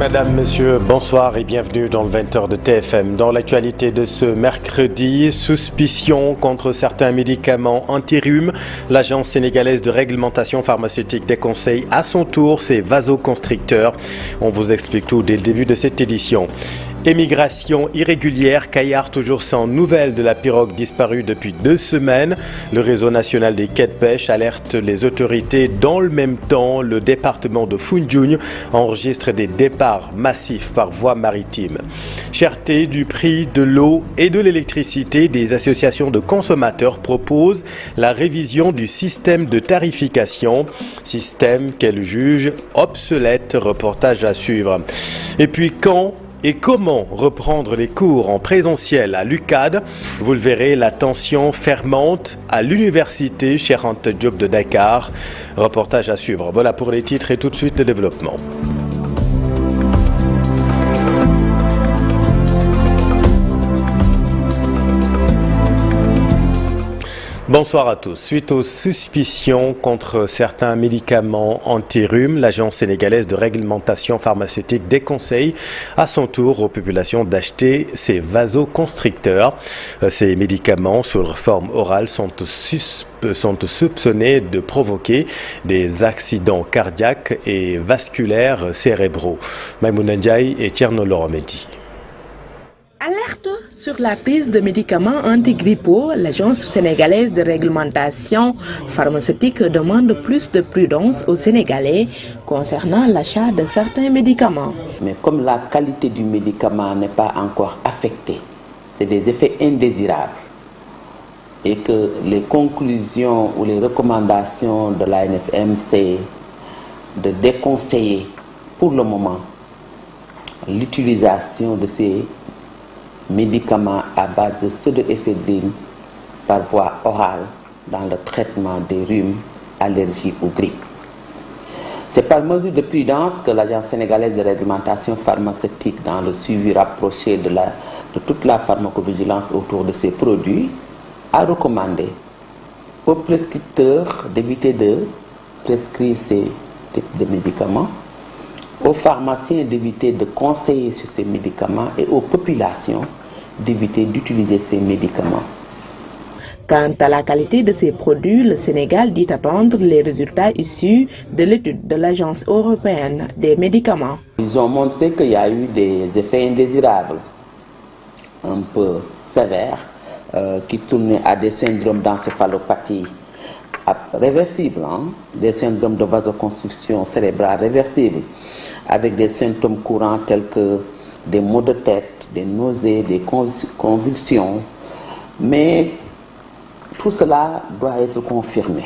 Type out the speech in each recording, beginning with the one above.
Mesdames, Messieurs, bonsoir et bienvenue dans le 20h de TFM. Dans l'actualité de ce mercredi, suspicion contre certains médicaments anti-rhume. L'Agence sénégalaise de réglementation pharmaceutique déconseille à son tour ses vasoconstricteurs. On vous explique tout dès le début de cette édition. Émigration irrégulière, Kayar toujours sans nouvelles de la pirogue disparue depuis 2 semaines. Le réseau national des quais de pêche alerte les autorités. Dans le même temps, le département de Foundiougne enregistre des départs massifs par voie maritime. Cherté du prix de l'eau et de l'électricité, des associations de consommateurs proposent la révision du système de tarification, système qu'elles jugent obsolète. Reportage à suivre. Et puis quand et comment reprendre les cours en présentiel à l'UCAD? Vous le verrez, la tension fermente à l'université Cheikh Anta Diop de Dakar. Reportage à suivre. Voilà pour les titres et tout de suite le développement. Bonsoir à tous. Suite aux suspicions contre certains médicaments anti-rhume, l'Agence sénégalaise de réglementation pharmaceutique déconseille à son tour aux populations d'acheter ces vasoconstricteurs. Ces médicaments sous leur forme orale sont soupçonnés de provoquer des accidents cardiaques et vasculaires cérébraux. Maïmouna Ndiaye et Tierno Loromedi. Alerte sur la prise de médicaments antigrippaux, l'Agence sénégalaise de réglementation pharmaceutique demande plus de prudence aux Sénégalais concernant l'achat de certains médicaments. Mais comme la qualité du médicament n'est pas encore affectée, c'est des effets indésirables et que les conclusions ou les recommandations de l'ANFM, c'est de déconseiller pour le moment l'utilisation de ces médicaments à base de pseudoéphédrine par voie orale dans le traitement des rhumes, allergies ou grippe. C'est par mesure de prudence que l'Agence sénégalaise de réglementation pharmaceutique, dans le suivi rapproché de toute la pharmacovigilance autour de ces produits, a recommandé aux prescripteurs d'éviter de prescrire ces types de médicaments, aux pharmaciens d'éviter de conseiller sur ces médicaments et aux populations d'éviter d'utiliser ces médicaments. Quant à la qualité de ces produits, le Sénégal dit attendre les résultats issus de l'étude de l'Agence européenne des médicaments. Ils ont montré qu'il y a eu des effets indésirables, un peu sévères, qui tournaient à des syndromes d'encéphalopathie réversibles, des syndromes de vasoconstriction cérébrale réversibles, avec des symptômes courants tels que des maux de tête, des nausées, des convulsions. Mais tout cela doit être confirmé,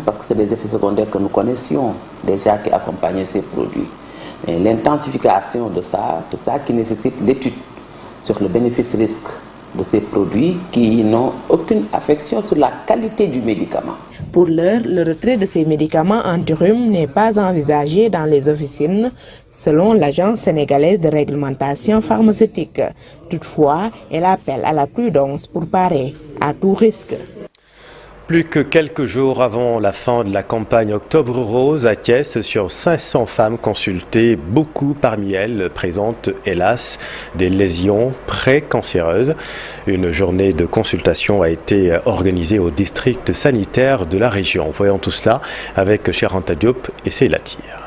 parce que c'est des effets secondaires que nous connaissions déjà qui accompagnaient ces produits. Mais l'intensification de ça, c'est ça qui nécessite l'étude sur le bénéfice-risque de ces produits qui n'ont aucune affection sur la qualité du médicament. Pour l'heure, le retrait de ces médicaments anti-rhume n'est pas envisagé dans les officines, selon l'Agence sénégalaise de réglementation pharmaceutique. Toutefois, elle appelle à la prudence pour parer à tout risque. Plus que quelques jours avant la fin de la campagne Octobre Rose à Thiès, sur 500 femmes consultées, beaucoup parmi elles présentent hélas des lésions précancéreuses. Une journée de consultation a été organisée au district sanitaire de la région. Voyons tout cela avec Cheikh Anta Diop et Seyla Tir.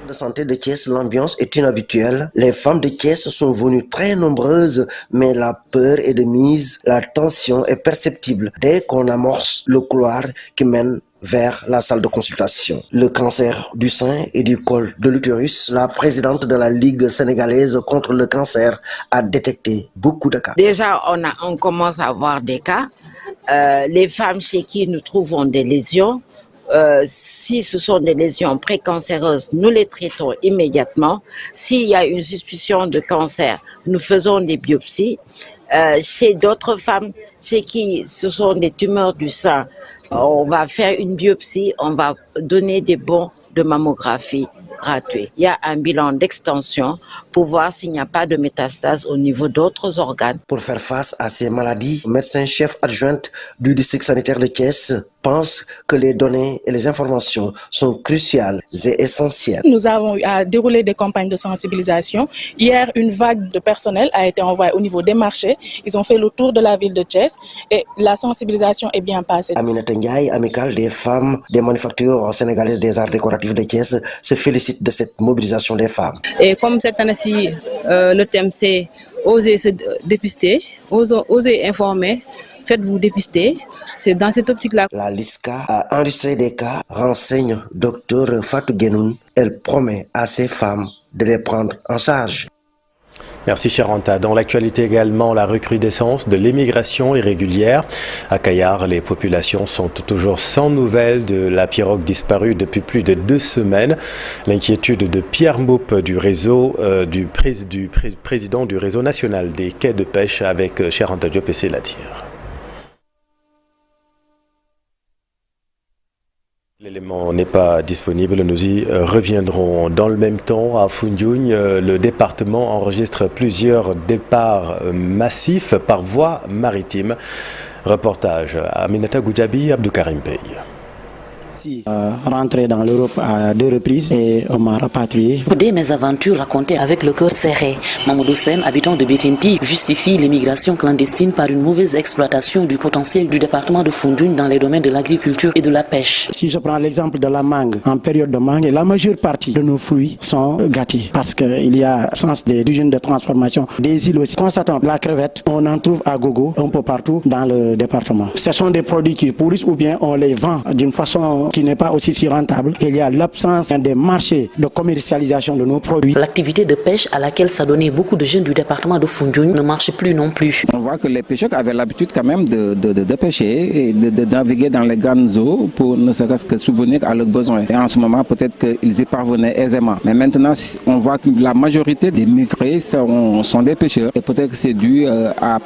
De santé de Thiès, l'ambiance est inhabituelle. Les femmes de Thiès sont venues très nombreuses, mais la peur est de mise. La tension est perceptible dès qu'on amorce le couloir qui mène vers la salle de consultation. Le cancer du sein et du col de l'utérus, la présidente de la Ligue sénégalaise contre le cancer a détecté beaucoup de cas. Déjà, on commence à avoir des cas. Les femmes chez qui nous trouvons des lésions, si ce sont des lésions précancéreuses, nous les traitons immédiatement. S'il y a une suspicion de cancer, nous faisons des biopsies. Chez d'autres femmes, chez qui ce sont des tumeurs du sein, on va faire une biopsie, on va donner des bons de mammographie gratuits. Il y a un bilan d'extension pour voir s'il n'y a pas de métastase au niveau d'autres organes. Pour faire face à ces maladies, médecin chef adjointe du district sanitaire de Thiès pense que les données et les informations sont cruciales et essentielles. Nous avons eu à dérouler des campagnes de sensibilisation. Hier, une vague de personnel a été envoyée au niveau des marchés. Ils ont fait le tour de la ville de Thiès et la sensibilisation est bien passée. Aminata Ndiaye, amicale des femmes des manufactures sénégalaises des arts décoratifs de Thiès, se félicite de cette mobilisation des femmes. Et comme cette année-ci, le thème c'est oser se dépister, oser informer. Faites-vous dépister. C'est dans cette optique-là. La LISCA a enregistré des cas, renseigne Dr Fatou Genoun. Elle promet à ces femmes de les prendre en charge. Merci Charanta. Dans l'actualité également, la recrudescence de l'immigration irrégulière. À Kayar, les populations sont toujours sans nouvelles de la pirogue disparue depuis plus de 2 semaines. L'inquiétude de Pierre Mboup du réseau, président du réseau national des quais de pêche avec Charanta Diop et Sélatir. L'élément n'est pas disponible, nous y reviendrons. Dans le même temps, à Foundiougne, le département enregistre plusieurs départs massifs par voie maritime. Reportage à Aminata Goudjabi, Abdou Karim Bey. Rentré dans l'Europe à 2 reprises et on m'a rapatrié. Des mésaventures racontées avec le cœur serré. Mamoudou Sen, habitant de Bétinti, justifie l'immigration clandestine par une mauvaise exploitation du potentiel du département de Foundiougne dans les domaines de l'agriculture et de la pêche. Si je prends l'exemple de la mangue, en période de mangue, la majeure partie de nos fruits sont gâtés parce qu'il y a absence des usines de transformation. Des îles aussi. Constatant la crevette, on en trouve à gogo un peu partout dans le département. Ce sont des produits qui pourrissent ou bien on les vend d'une façon qui n'est pas aussi si rentable. Il y a l'absence des marchés de commercialisation de nos produits. L'activité de pêche à laquelle s'adonnaient beaucoup de jeunes du département de Foundiougne ne marche plus non plus. On voit que les pêcheurs avaient l'habitude quand même de pêcher et de naviguer dans les grandes eaux pour ne serait-ce que subvenir à leurs besoins. Et en ce moment, peut-être qu'ils y parvenaient aisément. Mais maintenant, on voit que la majorité des migrés sont des pêcheurs. Et peut-être que c'est dû à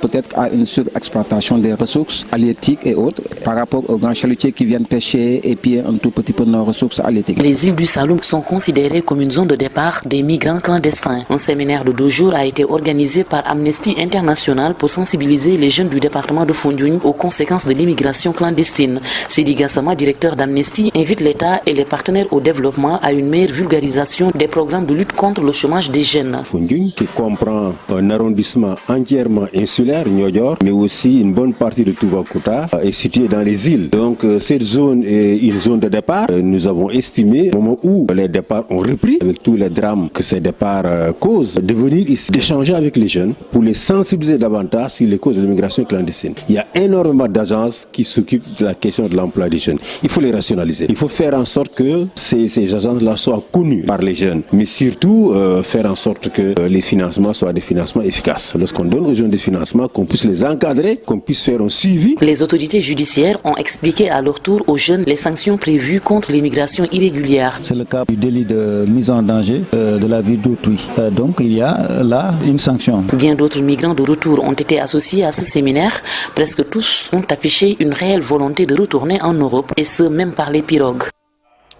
une surexploitation des ressources halieutiques et autres par rapport aux grands chalutiers qui viennent pêcher et puis un tout petit peu nos ressources halieutiques. Les îles du Saloum sont considérées comme une zone de départ des migrants clandestins. Un séminaire de 2 jours a été organisé par Amnesty International pour sensibiliser les jeunes du département de Foundiougne aux conséquences de l'immigration clandestine. Sidi Gassama, directeur d'Amnesty, invite l'État et les partenaires au développement à une meilleure vulgarisation des programmes de lutte contre le chômage des jeunes. Foundiougne, qui comprend un arrondissement entièrement insulaire, Niodior, mais aussi une bonne partie de Toubacouta, est située dans les îles. Donc cette zone est une zone de départ. Nous avons estimé, au moment où les départs ont repris, avec tous les drames que ces départs causent, de venir ici, d'échanger avec les jeunes pour les sensibiliser davantage sur les causes de l'immigration clandestine. Il y a énormément d'agences qui s'occupent de la question de l'emploi des jeunes. Il faut les rationaliser. Il faut faire en sorte que ces agences-là soient connues par les jeunes, mais surtout faire en sorte que les financements soient des financements efficaces. Lorsqu'on donne aux jeunes des financements, qu'on puisse les encadrer, qu'on puisse faire un suivi. Les autorités judiciaires ont expliqué à leur tour aux jeunes les sanctions prévues contre l'immigration irrégulière. C'est le cas du délit de mise en danger de la vie d'autrui. Donc il y a là une sanction. Bien d'autres migrants de retour ont été associés à ce séminaire. Presque tous ont affiché une réelle volonté de retourner en Europe, et ce même par les pirogues.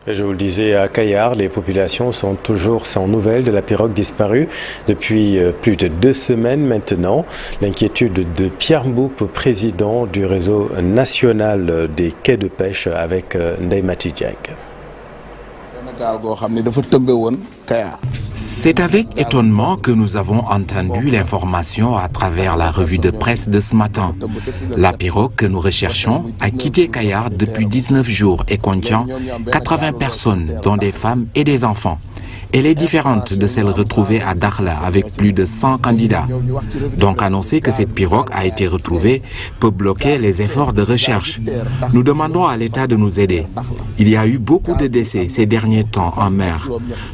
Je vous le disais, à Kayar, les populations sont toujours sans nouvelles de la pirogue disparue depuis plus de 2 semaines maintenant. L'inquiétude de Pierre Mboup, président du réseau national des quais de pêche avec Ndeye Mati Diack. C'est avec étonnement que nous avons entendu l'information à travers la revue de presse de ce matin. La pirogue que nous recherchons a quitté Kayar depuis 19 jours et contient 80 personnes, dont des femmes et des enfants. Elle est différente de celle retrouvée à Dakhla avec plus de 100 candidats. Donc annoncer que cette pirogue a été retrouvée peut bloquer les efforts de recherche. Nous demandons à l'État de nous aider. Il y a eu beaucoup de décès ces derniers temps en mer.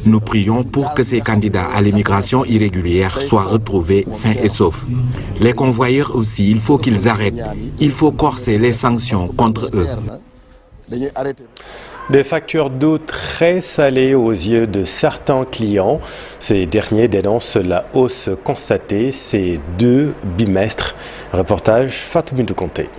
Nous prions pour que ces candidats à l'immigration irrégulière soient retrouvés sains et saufs. Les convoyeurs aussi, il faut qu'ils arrêtent. Il faut corser les sanctions contre eux. Des factures d'eau très salées aux yeux de certains clients. Ces derniers dénoncent la hausse constatée ces 2 bimestres. Reportage Fatou Bintou Conté.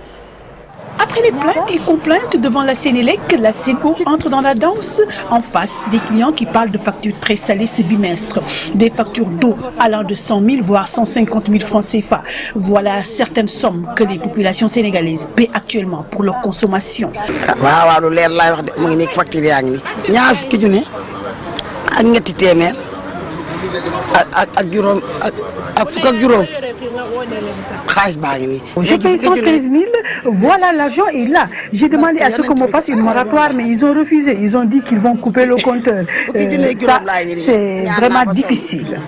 Après les plaintes et complaintes devant la Sénélec, la Sen'Eau entre dans la danse en face des clients qui parlent de factures très salées ce bimestre. Des factures d'eau allant de 100 000 voire 150 000 francs CFA. Voilà certaines sommes que les populations sénégalaises paient actuellement pour leur consommation. Je paye 115 000, voilà, l'argent est là. J'ai demandé à ce qu'on me fasse une moratoire, mais ils ont refusé. Ils ont dit qu'ils vont couper le compteur. Ça, c'est vraiment difficile.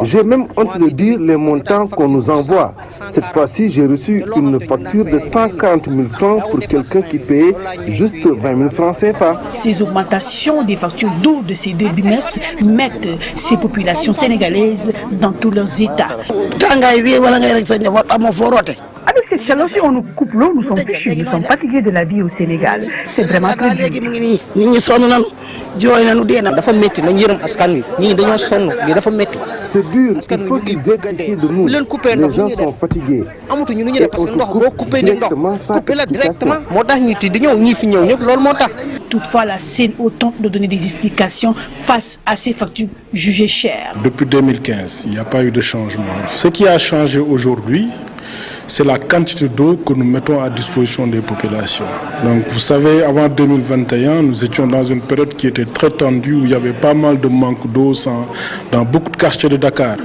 J'ai même honte de dire les montants qu'on nous envoie. Cette fois-ci, j'ai reçu une facture de 140 000 francs pour quelqu'un qui paye juste 20 000 francs CFA. Ces augmentations des factures d'eau de ces deux bimestres mettent ces populations sénégalaises dans tous leurs états. Avec cette chaleur, si on nous coupe l'eau, nous sommes fichus, nous sommes fatigués de la vie au Sénégal. C'est vraiment très dur. C'est dur, il faut qu'ils aient pitié de nous. Les gens sont fatigués. Et on se coupe directement sans explication. Toutefois, la Sen'Eau tente de donner des explications face à ces factures jugées chères. Depuis 2015, il n'y a pas eu de changement. Ce qui a changé aujourd'hui, c'est la quantité d'eau que nous mettons à disposition des populations. Donc vous savez, avant 2021, nous étions dans une période qui était très tendue, où il y avait pas mal de manque d'eau dans beaucoup de quartiers de Dakar.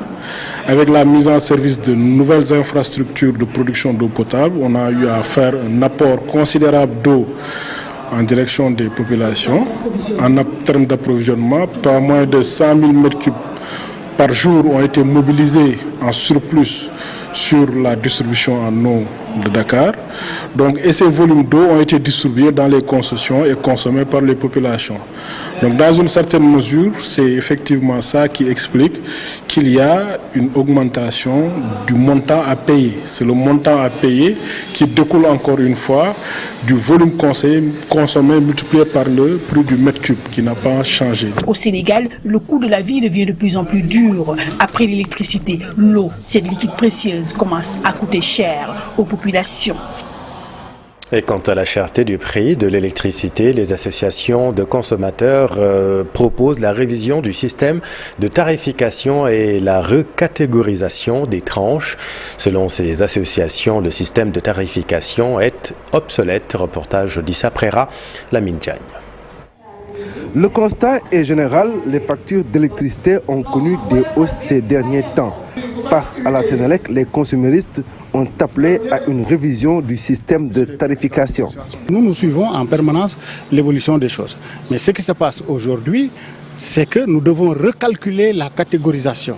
Avec la mise en service de nouvelles infrastructures de production d'eau potable, on a eu à faire un apport considérable d'eau en direction des populations, en termes d'approvisionnement. Pas moins de 100 000 m3 par jour ont été mobilisés en surplus sur la distribution en eau de Dakar. Donc, et ces volumes d'eau ont été distribués dans les concessions et consommés par les populations. Donc dans une certaine mesure, c'est effectivement ça qui explique qu'il y a une augmentation du montant à payer. C'est le montant à payer qui découle encore une fois du volume consommé multiplié par le prix du mètre cube qui n'a pas changé. Au Sénégal, le coût de la vie devient de plus en plus dur. Après l'électricité, l'eau, cette liquide précieuse, commence à coûter cher aux populations. Et quant à la cherté du prix de l'électricité, les associations de consommateurs proposent la révision du système de tarification et la recatégorisation des tranches. Selon ces associations, le système de tarification est obsolète. Reportage d'Issa Prera, Lamine Diagne. Le constat est général, les factures d'électricité ont connu des hausses ces derniers temps. Face à la Sénélec, les consuméristes ont appelé à une révision du système de tarification. Nous suivons en permanence l'évolution des choses. Mais ce qui se passe aujourd'hui, c'est que nous devons recalculer la catégorisation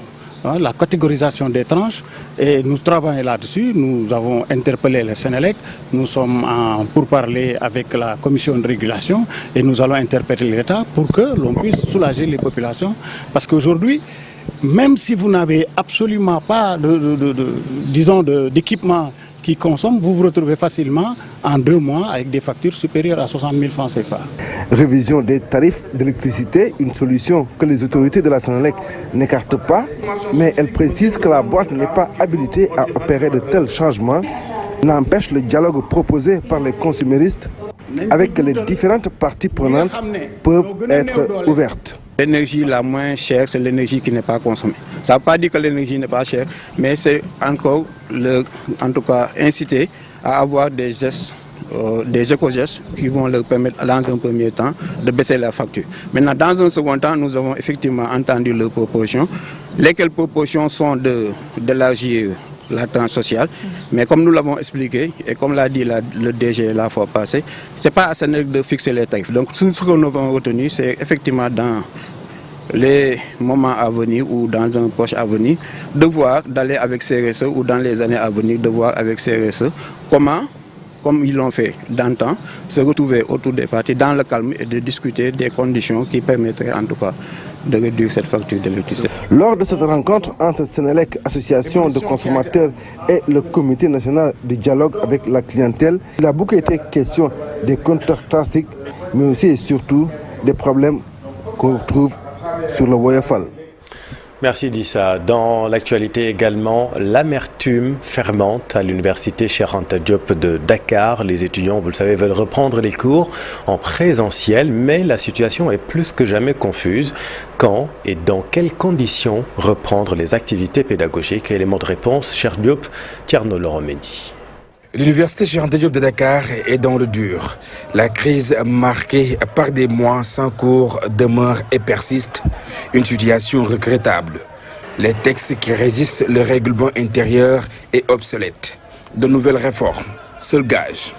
des tranches, et nous travaillons là-dessus. Nous avons interpellé le Sénélec, nous sommes en pourparlers avec la commission de régulation et nous allons interpeller l'État pour que l'on puisse soulager les populations. Parce qu'aujourd'hui, même si vous n'avez absolument pas d'équipement qui consomme, vous vous retrouvez facilement en 2 mois avec des factures supérieures à 60 000 francs CFA. Révision des tarifs d'électricité, une solution que les autorités de la Sénélec n'écartent pas, mais elle précise que la boîte n'est pas habilitée à opérer de tels changements. N'empêche, le dialogue proposé par les consuméristes avec les différentes parties prenantes peuvent être ouvertes. L'énergie la moins chère, c'est l'énergie qui n'est pas consommée. Ça ne veut pas dire que l'énergie n'est pas chère, mais c'est encore, en tout cas, inciter à avoir des gestes, des éco-gestes qui vont leur permettre, dans un premier temps, de baisser la facture. Maintenant, dans un second temps, nous avons effectivement entendu leurs propositions. Lesquelles propositions sont d'élargir la tranche sociale, mais comme nous l'avons expliqué et comme l'a dit le DG la fois passée, ce n'est pas à Sénélec de fixer les tarifs. Donc ce que nous avons retenu, c'est effectivement dans les moments à venir ou dans un proche avenir, de voir, d'aller avec CRSE ou dans les années à venir, de voir avec CRSE comment, comme ils l'ont fait d'antan, se retrouver autour des partis dans le calme et de discuter des conditions qui permettraient en tout cas de réduire cette facture d'électricité. Lors de cette rencontre entre Sénélec, association de consommateurs, et le comité national de dialogue avec la clientèle, il a beaucoup été question des compteurs classiques, mais aussi et surtout des problèmes qu'on retrouve sur le Woyofal. Merci Dissa. Dans l'actualité également, l'amertume fermente à l'université Cheikh Anta Diop de Dakar. Les étudiants, vous le savez, veulent reprendre les cours en présentiel, mais la situation est plus que jamais confuse. Quand et dans quelles conditions reprendre les activités pédagogiques? Élément de réponse, Cheikh Diop, Tierno Loromendi. L'université Cheikh Anta Diop de Dakar est dans le dur. La crise marquée par des mois sans cours demeure et persiste. Une situation regrettable. Les textes qui régissent le règlement intérieur est obsolète. De nouvelles réformes, seul gage.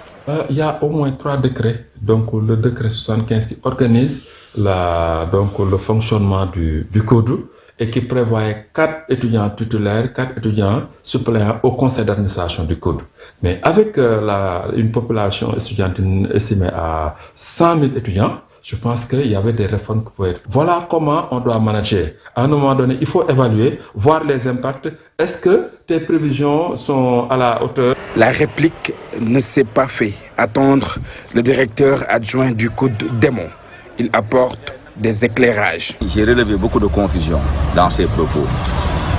Il y a au moins 3 décrets. Donc le décret 75 qui organise le fonctionnement du code et qui prévoyait 4 étudiants titulaires, 4 étudiants suppléants au conseil d'administration du code. Mais avec une population étudiantine estimée à 100 000 étudiants, je pense qu'il y avait des réformes qui pouvaient être. Voilà comment on doit manager. À un moment donné, il faut évaluer, voir les impacts. Est-ce que tes prévisions sont à la hauteur? La réplique ne s'est pas fait attendre le directeur adjoint du code Démon. Il apporte des éclairages. J'ai relevé beaucoup de confusion dans ces propos.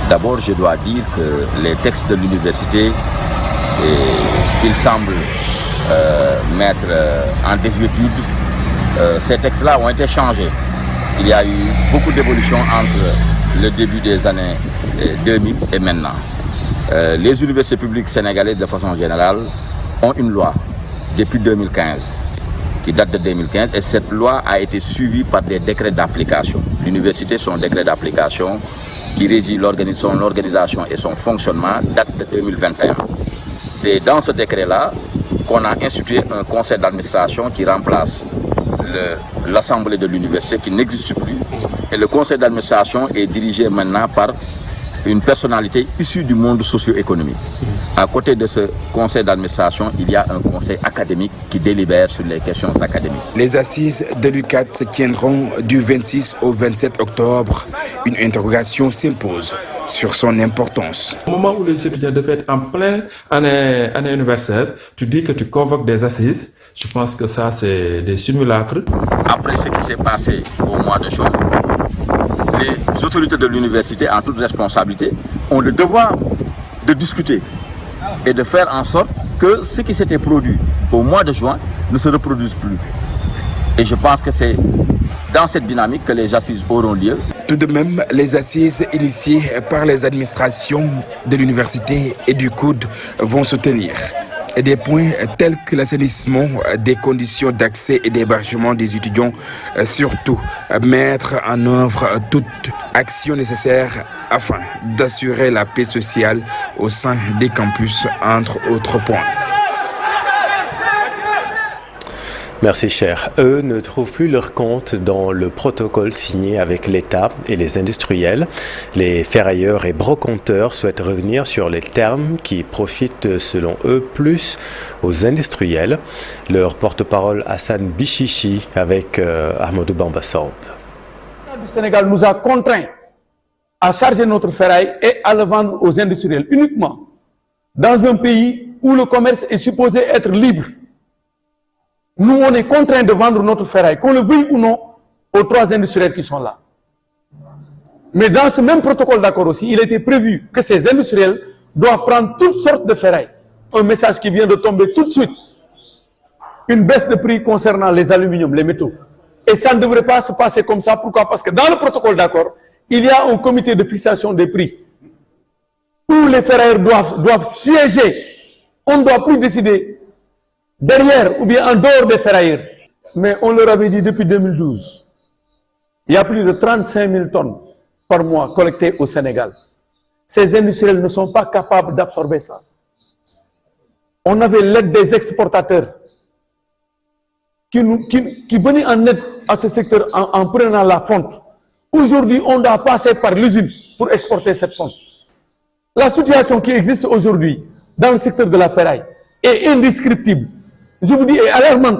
D'abord, je dois dire que les textes de l'université, ils semblent mettre en désuétude. Ces textes-là ont été changés. Il y a eu beaucoup d'évolutions entre le début des années 2000 et maintenant. Les universités publiques sénégalaises, de façon générale, ont une loi depuis 2015. Qui date de 2015, et cette loi a été suivie par des décrets d'application. L'université, son décret d'application qui régit son organisation et son fonctionnement date de 2021. C'est dans ce décret-là qu'on a institué un conseil d'administration qui remplace l'assemblée de l'université qui n'existe plus. Et le conseil d'administration est dirigé maintenant par une personnalité issue du monde socio-économique. À côté de ce conseil d'administration, il y a un conseil académique qui délibère sur les questions académiques. Les assises de l'UCAD se tiendront du 26 au 27 octobre. Une interrogation s'impose sur son importance. Au moment où les étudiants devaient être en pleine année universitaire, tu dis que tu convoques des assises. Je pense que ça, c'est des simulacres. Après ce qui s'est passé au mois de juin, les autorités de l'université, en toute responsabilité, ont le devoir de discuter et de faire en sorte que ce qui s'était produit au mois de juin ne se reproduise plus. Et je pense que c'est dans cette dynamique que les assises auront lieu. Tout de même, les assises initiées par les administrations de l'université et du COUD vont se tenir. Et des points tels que l'assainissement des conditions d'accès et d'hébergement des étudiants, surtout mettre en œuvre toute action nécessaire afin d'assurer la paix sociale au sein des campus, entre autres points. Merci cher. Eux ne trouvent plus leur compte dans le protocole signé avec l'État et les industriels. Les ferrailleurs et brocanteurs souhaitent revenir sur les termes qui profitent selon eux plus aux industriels. Leur porte-parole Hassan Bichichi avec Ahmadou Bambassamb. Le Sénégal nous a contraints à charger notre ferraille et à le vendre aux industriels uniquement dans un pays où le commerce est supposé être libre. Nous, on est contraints de vendre notre ferraille, qu'on le veuille ou non, aux 3 industriels qui sont là. Mais dans ce même protocole d'accord aussi, il était prévu que ces industriels doivent prendre toutes sortes de ferraille. Un message qui vient de tomber tout de suite. Une baisse de prix concernant les aluminiums, les métaux. Et ça ne devrait pas se passer comme ça. Pourquoi? Parce que dans le protocole d'accord, il y a un comité de fixation des prix où les ferrailleurs doivent siéger. On ne doit plus décider derrière ou bien en dehors des ferrailleurs. Mais on leur avait dit depuis 2012, il y a plus de 35 000 tonnes par mois collectées au Sénégal. Ces industriels ne sont pas capables d'absorber ça. On avait l'aide des exportateurs qui venaient en aide à ce secteur en prenant la fonte. Aujourd'hui, on doit passer par l'usine pour exporter cette fonte. La situation qui existe aujourd'hui dans le secteur de la ferraille est indescriptible. Je vous dis, est alarmante.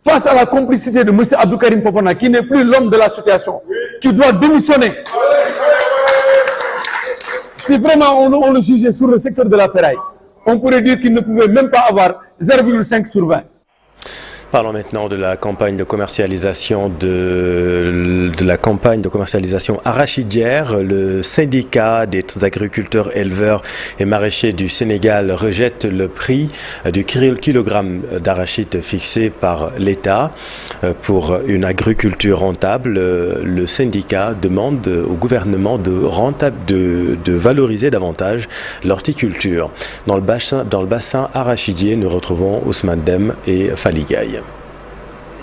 Face à la complicité de M. Abdou Karim Fofana, qui n'est plus l'homme de la situation, qui doit démissionner. Si vraiment on le jugeait sur le secteur de la ferraille, on pourrait dire qu'il ne pouvait même pas avoir 0,5 sur 20. Parlons maintenant de la campagne de commercialisation arachidière. Le syndicat des agriculteurs, éleveurs et maraîchers du Sénégal rejette le prix du kilogramme d'arachide fixé par l'État. Pour une agriculture rentable, le syndicat demande au gouvernement de valoriser davantage l'horticulture. Dans le bassin arachidier, nous retrouvons Ousmane Dem et Faligaï.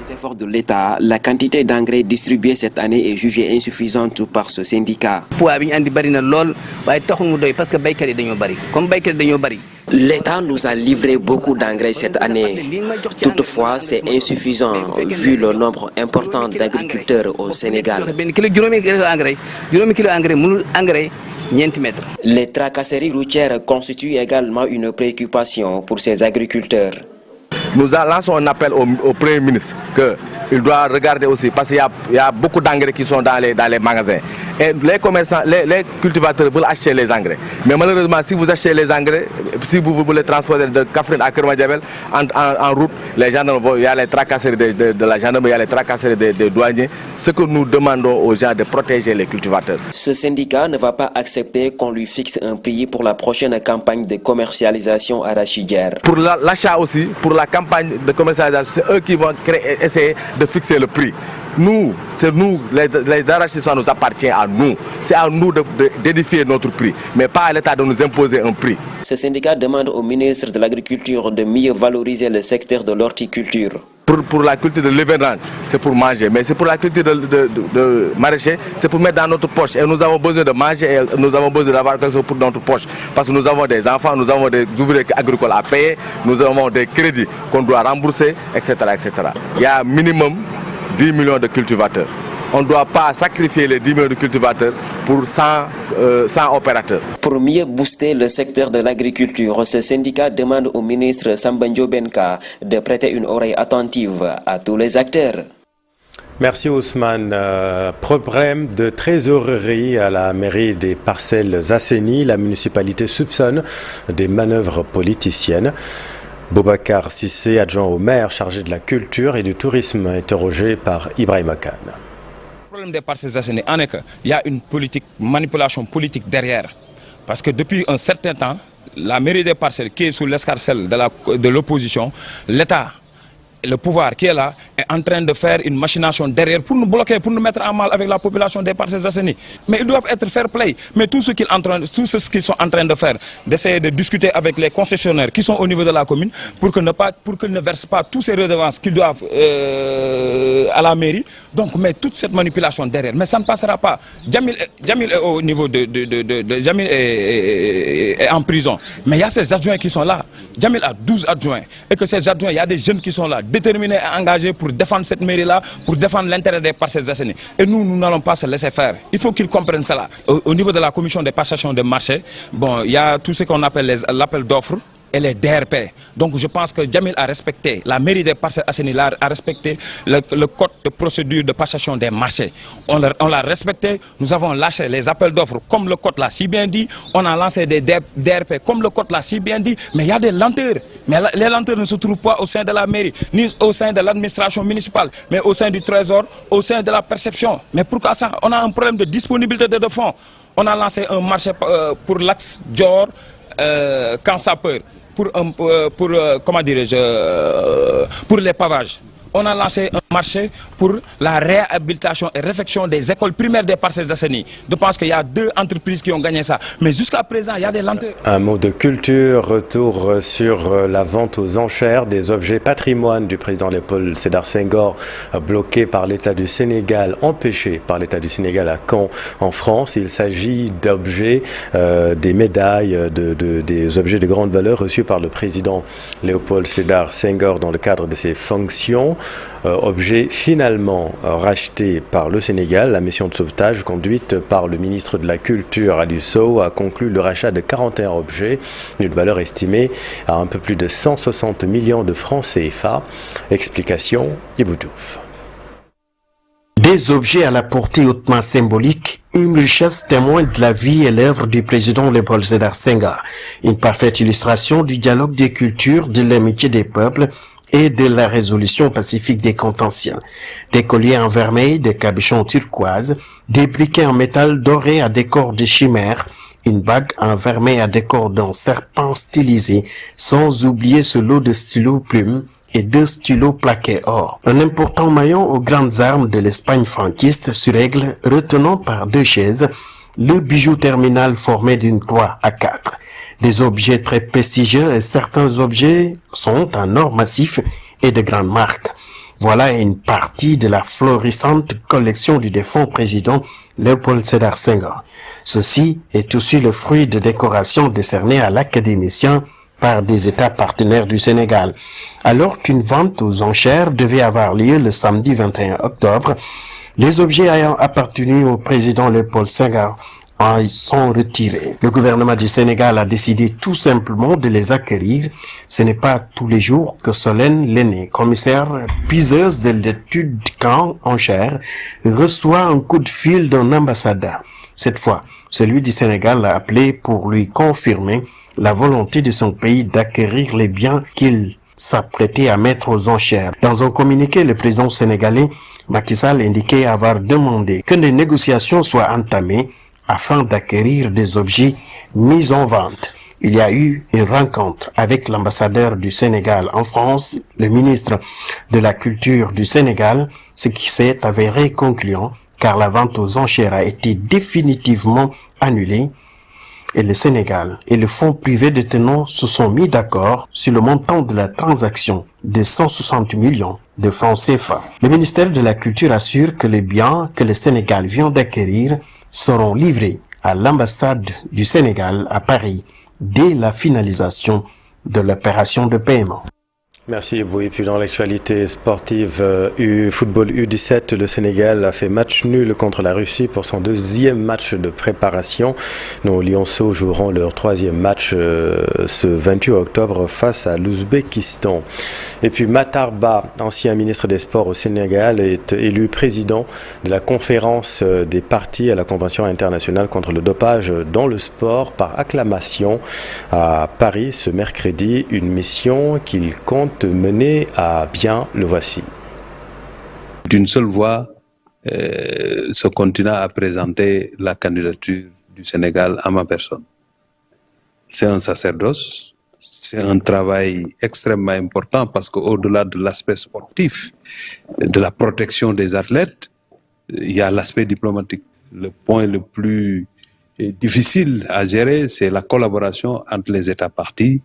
Les efforts de l'État, la quantité d'engrais distribuée cette année est jugée insuffisante par ce syndicat. L'État nous a livré beaucoup d'engrais cette année. Toutefois, c'est insuffisant vu le nombre important d'agriculteurs au Sénégal. Les tracasseries routières constituent également une préoccupation pour ces agriculteurs. Nous lançons un appel au Premier ministre qu'il doit regarder aussi, parce qu'il y a beaucoup d'engrais qui sont dans les magasins. Et les commerçants, les cultivateurs veulent acheter les engrais. Mais malheureusement, si vous achetez les engrais, si vous voulez transporter de Kaffrine à Kermadjabel en route, les gendarmes, il y a les tracasseries de la gendarmerie, il y a les tracasseries des douaniers. Ce que nous demandons aux gens de protéger les cultivateurs. Ce syndicat ne va pas accepter qu'on lui fixe un prix pour la prochaine campagne de commercialisation arachidière. Pour l'achat aussi, pour la campagne de commercialisation, c'est eux qui vont essayer de fixer le prix. Nous, les arachides, ça nous appartient à nous. C'est à nous d'édifier notre prix, mais pas à l'État de nous imposer un prix. Ce syndicat demande au ministre de l'Agriculture de mieux valoriser le secteur de l'horticulture. Pour la culture de l'hivernage, c'est pour manger, mais c'est pour la culture de maraîcher, c'est pour mettre dans notre poche. Et nous avons besoin de manger et nous avons besoin d'avoir quelque chose pour notre poche. Parce que nous avons des enfants, nous avons des ouvriers agricoles à payer, nous avons des crédits qu'on doit rembourser, etc., etc. Il y a minimum 10 millions de cultivateurs. On ne doit pas sacrifier les 10 millions de cultivateurs pour 100 opérateurs. Pour mieux booster le secteur de l'agriculture, ce syndicat demande au ministre Samba Ndiobenka de prêter une oreille attentive à tous les acteurs. Merci Ousmane. Problème de trésorerie à la mairie des Parcelles Assainies. La municipalité soupçonne des manœuvres politiciennes. Boubacar Sissé, adjoint au maire chargé de la culture et du tourisme, interrogé par Ibrahima Khan. Le problème des Parcelles Assainies en est qu'il y a une manipulation politique derrière. Parce que depuis un certain temps, la mairie des Parcelles, qui est sous l'escarcelle de l'opposition, l'État, le pouvoir qui est là, est en train de faire une machination derrière pour nous bloquer, pour nous mettre en mal avec la population des Parcelles Assainies. Mais ils doivent être fair play. Mais tout ce qu'ils sont en train de faire, d'essayer de discuter avec les concessionnaires qui sont au niveau de la commune pour qu'ils ne versent pas toutes ces redevances qu'ils doivent à la mairie. Donc, mais toute cette manipulation derrière, mais ça ne passera pas. Djamil est au niveau Djamil est en prison. Mais il y a ces adjoints qui sont là. Djamil a 12 adjoints. Et que ces adjoints, il y a des jeunes qui sont là, déterminés et engagés pour défendre cette mairie-là, pour défendre l'intérêt des Parcelles Assainies. Et nous n'allons pas se laisser faire. Il faut qu'ils comprennent cela. Au niveau de la commission des passations de marché, bon, il y a tout ce qu'on appelle l'appel d'offres et les DRP. Donc je pense que Djamil a respecté, la mairie des Parcelles Assainies a respecté le code de procédure de passation des marchés. On l'a respecté, nous avons lâché les appels d'offres comme le code l'a si bien dit, on a lancé des DRP comme le code l'a si bien dit, mais il y a des lenteurs. Mais les lenteurs ne se trouvent pas au sein de la mairie, ni au sein de l'administration municipale, mais au sein du trésor, au sein de la perception. Mais pourquoi ça? On a un problème de disponibilité de fonds. On a lancé un marché pour l'axe Dior, Kansapeur. Comment dirais-je, pour les pavages. On a lancé un marché pour la réhabilitation et réfection des écoles primaires des Parcelles Assainies. Je pense qu'il y a 2 entreprises qui ont gagné ça. Mais jusqu'à présent, il y a des lenteurs. Un mot de culture, retour sur la vente aux enchères des objets patrimoine du président Léopold Sédar Senghor, bloqué par l'État du Sénégal, empêché par l'État du Sénégal à Caen, en France. Il s'agit d'objets, des médailles, des objets de grande valeur reçus par le président Léopold Sédar Senghor dans le cadre de ses fonctions. Objet finalement racheté par le Sénégal. La mission de sauvetage conduite par le ministre de la Culture Aliou Sow a conclu le rachat de 41 objets d'une valeur estimée à un peu plus de 160 millions de francs CFA. Explication Ibou Diouf. Des objets à la portée hautement symbolique, une richesse témoin de la vie et l'œuvre du président Léopold Sédar Senghor. Une parfaite illustration du dialogue des cultures, de l'amitié des peuples et de la résolution pacifique des contentieux. Des colliers en vermeil, des capuchons turquoises, des briquets en métal doré à décor de chimère, une bague en vermeil à décor d'un serpent stylisé, sans oublier ce lot de stylos plumes et 2 stylos plaqués or. Un important maillon aux grandes armes de l'Espagne franquiste sur aigle, retenant par 2 chaises le bijou terminal formé d'une croix à 4. Des objets très prestigieux et certains objets sont en or massif et de grandes marques. Voilà une partie de la florissante collection du défunt président Léopold Sédar Senghor. Ceci est aussi le fruit de décorations décernées à l'académicien par des États partenaires du Sénégal. Alors qu'une vente aux enchères devait avoir lieu le samedi 21 octobre, les objets ayant appartenu au président Léopold Senghor en sont retirés. Le gouvernement du Sénégal a décidé tout simplement de les acquérir. Ce n'est pas tous les jours que Solène Lenné, commissaire piseuse de l'étude camp en chair, reçoit un coup de fil d'un ambassadeur. Cette fois, celui du Sénégal l'a appelé pour lui confirmer la volonté de son pays d'acquérir les biens qu'il s'apprêtait à mettre aux enchères. Dans un communiqué, le président sénégalais Macky Sall indiquait avoir demandé que des négociations soient entamées afin d'acquérir des objets mis en vente. Il y a eu une rencontre avec l'ambassadeur du Sénégal en France, le ministre de la Culture du Sénégal, ce qui s'est avéré concluant car la vente aux enchères a été définitivement annulée et le Sénégal et le fonds privé détenant se sont mis d'accord sur le montant de la transaction de 160 millions de francs CFA. Le ministère de la Culture assure que les biens que le Sénégal vient d'acquérir seront livrés à l'ambassade du Sénégal à Paris dès la finalisation de l'opération de paiement. Merci Ebou. Et puis dans l'actualité sportive, football U17, le Sénégal a fait match nul contre la Russie pour son 2e match de préparation. Nos Lionceaux joueront leur 3e match ce 28 octobre face à l'Ouzbékistan. Et puis Matarba, ancien ministre des Sports au Sénégal, est élu président de la conférence des parties à la Convention internationale contre le dopage dans le sport par acclamation à Paris ce mercredi, une mission qu'il compte mener à bien. Le voici. D'une seule voix, ce continent a présenté la candidature du Sénégal à ma personne. C'est un sacerdoce, c'est un travail extrêmement important parce qu'au-delà de l'aspect sportif, de la protection des athlètes, il y a l'aspect diplomatique. Le point le plus difficile à gérer, c'est la collaboration entre les États parties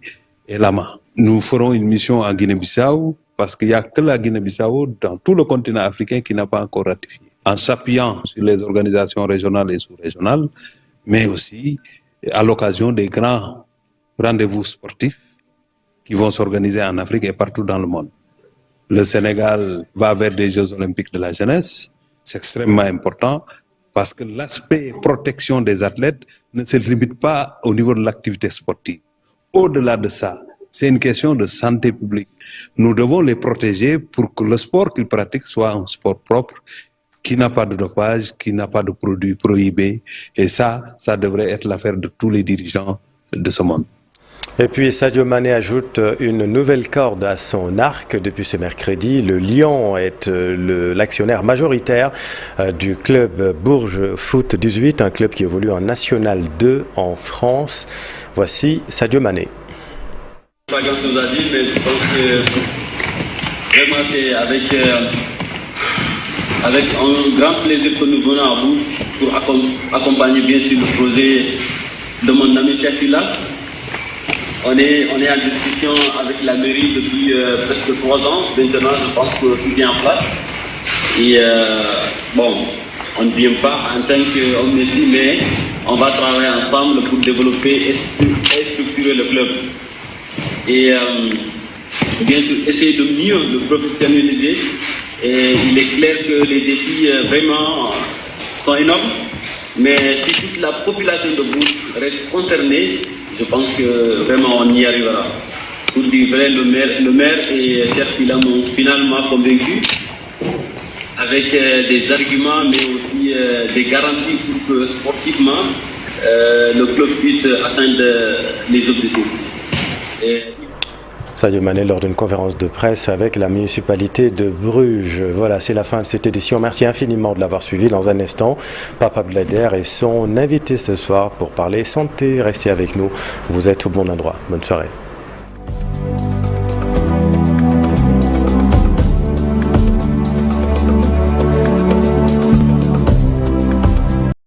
et l'AMA. Nous ferons une mission en Guinée-Bissau parce qu'il n'y a que la Guinée-Bissau dans tout le continent africain qui n'a pas encore ratifié. En s'appuyant sur les organisations régionales et sous-régionales, mais aussi à l'occasion des grands rendez-vous sportifs qui vont s'organiser en Afrique et partout dans le monde. Le Sénégal va vers des Jeux olympiques de la jeunesse. C'est extrêmement important parce que l'aspect protection des athlètes ne se limite pas au niveau de l'activité sportive. Au-delà de ça, c'est une question de santé publique. Nous devons les protéger pour que le sport qu'ils pratiquent soit un sport propre, qui n'a pas de dopage, qui n'a pas de produits prohibés. Et ça devrait être l'affaire de tous les dirigeants de ce monde. Et puis Sadio Mané ajoute une nouvelle corde à son arc. Depuis ce mercredi, le Lyon est l'actionnaire majoritaire du club Bourges Foot 18, un club qui évolue en National 2 en France. Voici Sadio Mané. Pas grand-chose à dire, mais je pense que vraiment c'est avec un grand plaisir que nous venons à Bourges pour accompagner bien sûr le projet de mon ami Chakila. On est en discussion avec la mairie depuis presque 3 ans. Maintenant, je pense que tout est en place. Et on ne vient pas en tant qu'homme ici, mais on va travailler ensemble pour développer et structurer le club. Et bien sûr, essayer de mieux le professionnaliser. Et il est clair que les défis vraiment sont énormes. Mais si toute la population de Bourges reste concernée, je pense que vraiment on y arrivera. Pour dire vrai, le maire et Cheikh m'ont finalement convaincu avec des arguments mais aussi des garanties pour que sportivement le club puisse atteindre les objectifs. Sadio Mané lors d'une conférence de presse avec la municipalité de Bruges. Voilà, c'est la fin de cette édition. Merci infiniment de l'avoir suivi. Dans un instant, Papa Blader est son invité ce soir pour parler santé. Restez avec nous. Vous êtes au bon endroit. Bonne soirée.